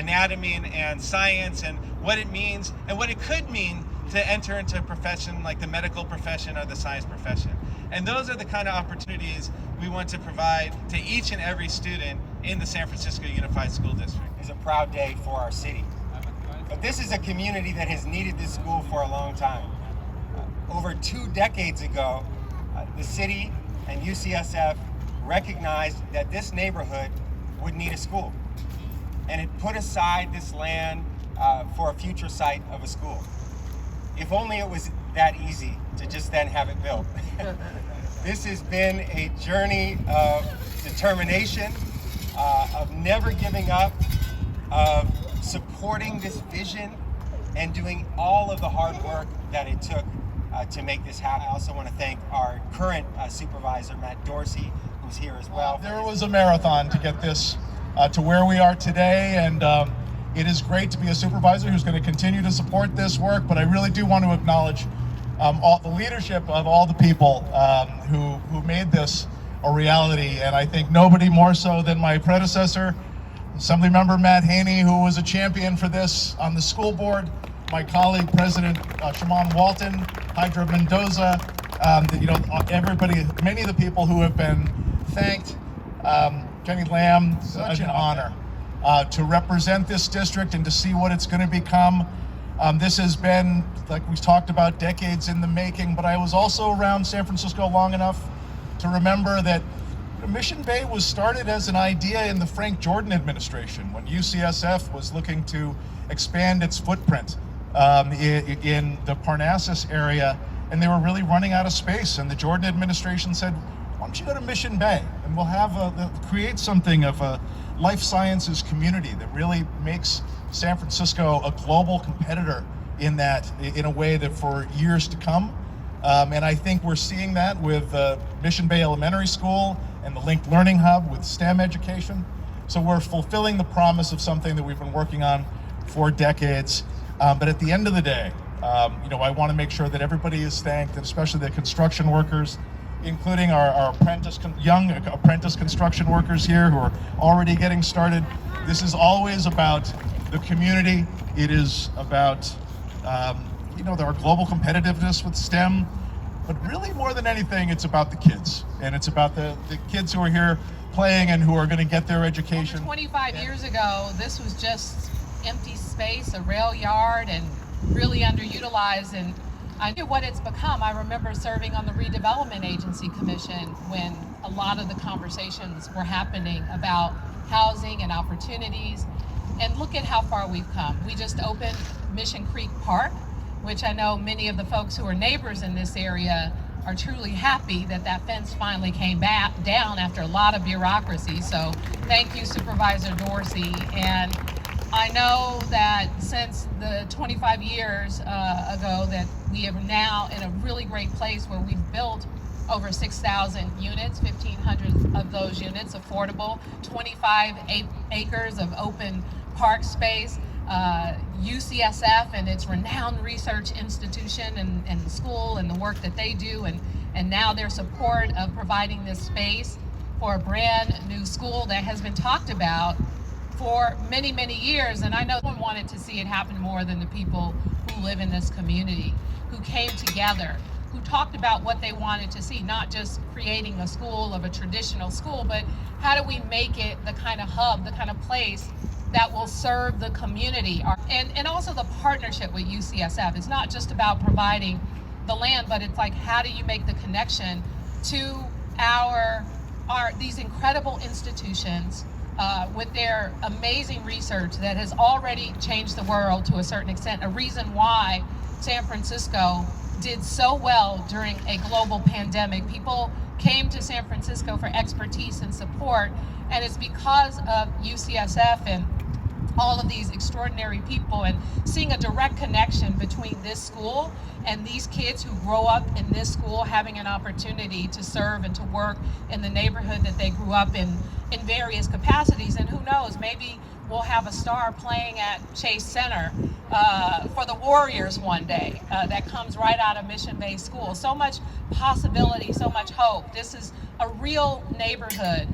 anatomy and science and what it means and what it could mean to enter into a profession like the medical profession or the science profession. And those are the kind of opportunities we want to provide to each and every student in the San Francisco Unified School District. It's a proud day for our city. But this is a community that has needed this school for a long time. Over 2 decades ago, the city and UCSF recognized that this neighborhood would need a school. And it put aside this land for a future site of a school. If only it was that easy to just then have it built. This has been a journey of determination, of never giving up, of supporting this vision, and doing all of the hard work that it took to make this happen. I also want to thank our current supervisor, Matt Dorsey, who's here as well. There was a marathon to get this to where we are today, and it is great to be a supervisor who's going to continue to support this work, but I really do want to acknowledge all the leadership of all the people who made this a reality, and I think nobody more so than my predecessor, Assemblymember Matt Haney, who was a champion for this on the school board, my colleague, President Shimon Walton, Hydra Mendoza, everybody, many of the people who have been thanked. Jenny Lamb, such an honor to represent this district and to see what it's going to become. This has been, like we talked about, decades in the making, but I was also around San Francisco long enough to remember that Mission Bay was started as an idea in the Frank Jordan administration when UCSF was looking to expand its footprint in the Parnassus area, and they were really running out of space, and the Jordan administration said, why don't you go to Mission Bay and we'll have create something of a life sciences community that really makes San Francisco a global competitor in a way that for years to come. And I think we're seeing that with Mission Bay Elementary School and the Linked Learning Hub with STEM education. So we're fulfilling the promise of something that we've been working on for decades. But at the end of the day, I want to make sure that everybody is thanked, and especially the construction workers, including our young apprentice construction workers here who are already getting started. This is always about the community. It is about our global competitiveness with STEM, but really more than anything, it's about the kids, and it's about the kids who are here playing and who are going to get their education. Over 25 years ago, this was just empty space, a rail yard, and really underutilized, and I knew what it's become. I remember serving on the Redevelopment Agency Commission when a lot of the conversations were happening about housing and opportunities, and look at how far we've come. We just opened Mission Creek Park, which I know many of the folks who are neighbors in this area are truly happy that that fence finally came back down after a lot of bureaucracy. So thank you, Supervisor Dorsey. And I know that since the 25 years ago that we are now in a really great place where we've built over 6,000 units, 1,500 of those units affordable, 25 acres of open park space. UCSF and its renowned research institution and the school and the work that they do, and now their support of providing this space for a brand new school that has been talked about for many, many years. And I know one wanted to see it happen more than the people who live in this community, who came together, who talked about what they wanted to see, not just creating a school of a traditional school, but how do we make it the kind of hub, the kind of place that will serve the community, and also the partnership with UCSF. It's not just about providing the land, but it's like, how do you make the connection to these incredible institutions with their amazing research that has already changed the world to a certain extent, a reason why San Francisco did so well during a global pandemic. People came to San Francisco for expertise and support, and it's because of UCSF and all of these extraordinary people, and seeing a direct connection between this school and these kids who grow up in this school having an opportunity to serve and to work in the neighborhood that they grew up in various capacities. And who knows, maybe we'll have a star playing at Chase Center for the Warriors one day. That comes right out of Mission Bay School. So much possibility, so much hope. This is a real neighborhood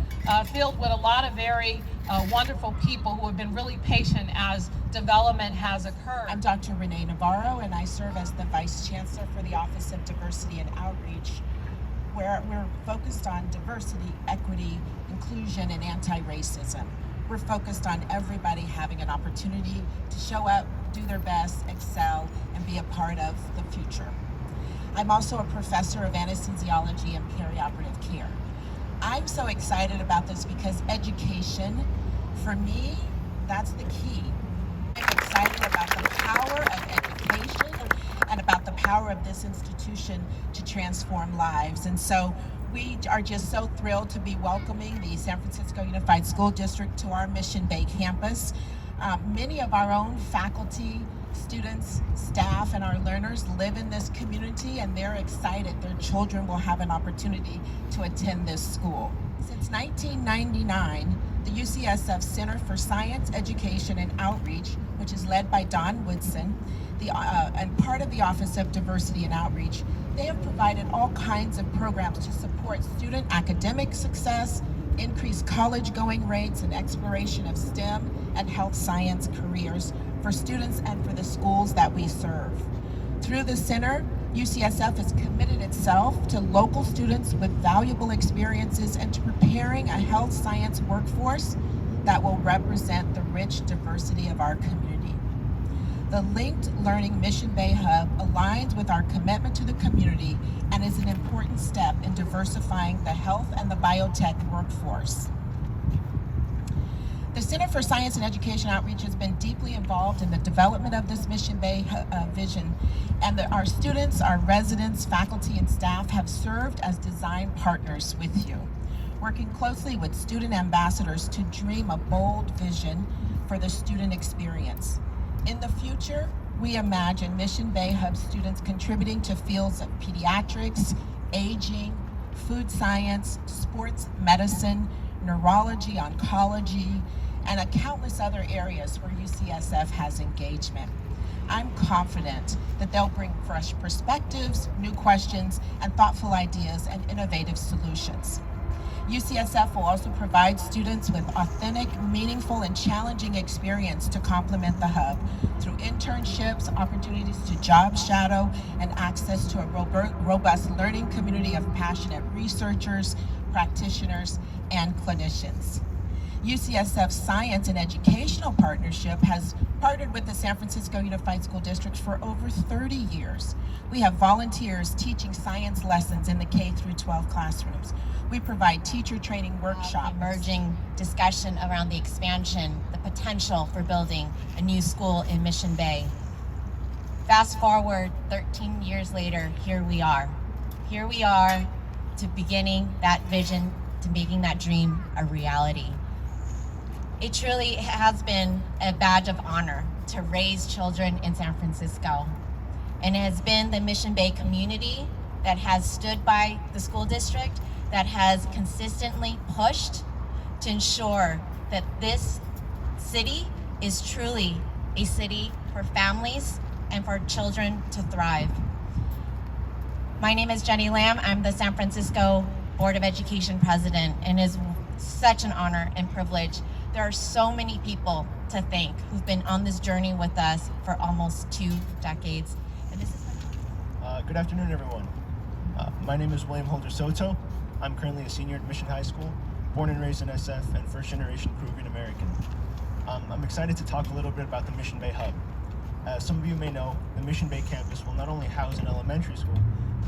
filled with a lot of very wonderful people who have been really patient as development has occurred. I'm Dr. Renee Navarro, and I serve as the Vice Chancellor for the Office of Diversity and Outreach, where we're focused on diversity, equity, inclusion, and anti-racism. We're focused on everybody having an opportunity to show up, do their best, excel, and be a part of the future. I'm also a professor of anesthesiology and perioperative care. I'm so excited about this because education, for me, that's the key. I'm excited about the power of education and about the power of this institution to transform lives. And so we are just so thrilled to be welcoming the San Francisco Unified School District to our Mission Bay campus. Many of our own faculty, students, staff, and our learners live in this community, and they're excited their children will have an opportunity to attend this school. Since 1999, the UCSF Center for Science, Education, and Outreach, which is led by Don Woodson, and part of the Office of Diversity and Outreach, they have provided all kinds of programs to support student academic success, increase college-going rates, and exploration of STEM and health science careers for students and for the schools that we serve. Through the center, UCSF has committed itself to local students with valuable experiences and to preparing a health science workforce that will represent the rich diversity of our community. The Linked Learning Mission Bay Hub aligns with our commitment to the community and is an important step in diversifying the health and the biotech workforce. The Center for Science and Education Outreach has been deeply involved in the development of this Mission Bay vision, and our students, our residents, faculty, and staff have served as design partners with you, working closely with student ambassadors to dream a bold vision for the student experience. In the future, we imagine Mission Bay Hub students contributing to fields of pediatrics, aging, food science, sports medicine, neurology, oncology, and countless other areas where UCSF has engagement. I'm confident that they'll bring fresh perspectives, new questions, and thoughtful ideas and innovative solutions. UCSF will also provide students with authentic, meaningful, and challenging experience to complement the hub through internships, opportunities to job shadow, and access to a robust learning community of passionate researchers, practitioners, and clinicians. UCSF's Science and Educational Partnership has partnered with the San Francisco Unified School District for over 30 years. We have volunteers teaching science lessons in the K-12 classrooms. We provide teacher training workshops. Emerging discussion around the expansion, the potential for building a new school in Mission Bay. Fast forward 13 years later, here we are. Here we are to beginning that vision, to making that dream a reality. It truly has been a badge of honor to raise children in San Francisco. And it has been the Mission Bay community that has stood by the school district, that has consistently pushed to ensure that this city is truly a city for families and for children to thrive. My name is Jenny Lamb. I'm the San Francisco Board of Education president, and it is such an honor and privilege. There are so many people to thank who've been on this journey with us for almost 2 decades. And this is Good afternoon, everyone. My name is William Holder Soto. I'm currently a senior at Mission High School, born and raised in SF, and first-generation Peruvian American. I'm excited to talk a little bit about the Mission Bay Hub. As some of you may know, the Mission Bay campus will not only house an elementary school,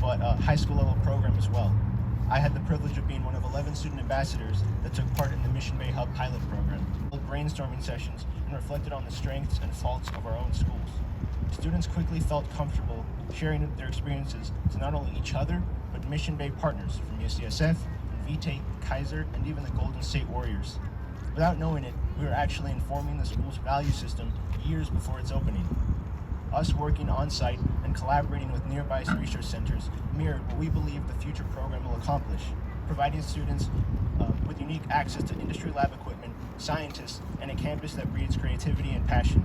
but a high school level program as well. I had the privilege of being one of 11 student ambassadors that took part in the Mission Bay Hub pilot program, held brainstorming sessions, and reflected on the strengths and faults of our own schools. Students quickly felt comfortable sharing their experiences to not only each other, but Mission Bay partners from UCSF, VTech, Kaiser, and even the Golden State Warriors. Without knowing it, we were actually informing the school's value system years before its opening. Us working on-site and collaborating with nearby research centers mirrored what we believe the future program will accomplish, providing students with unique access to industry lab equipment, scientists, and a campus that breeds creativity and passion.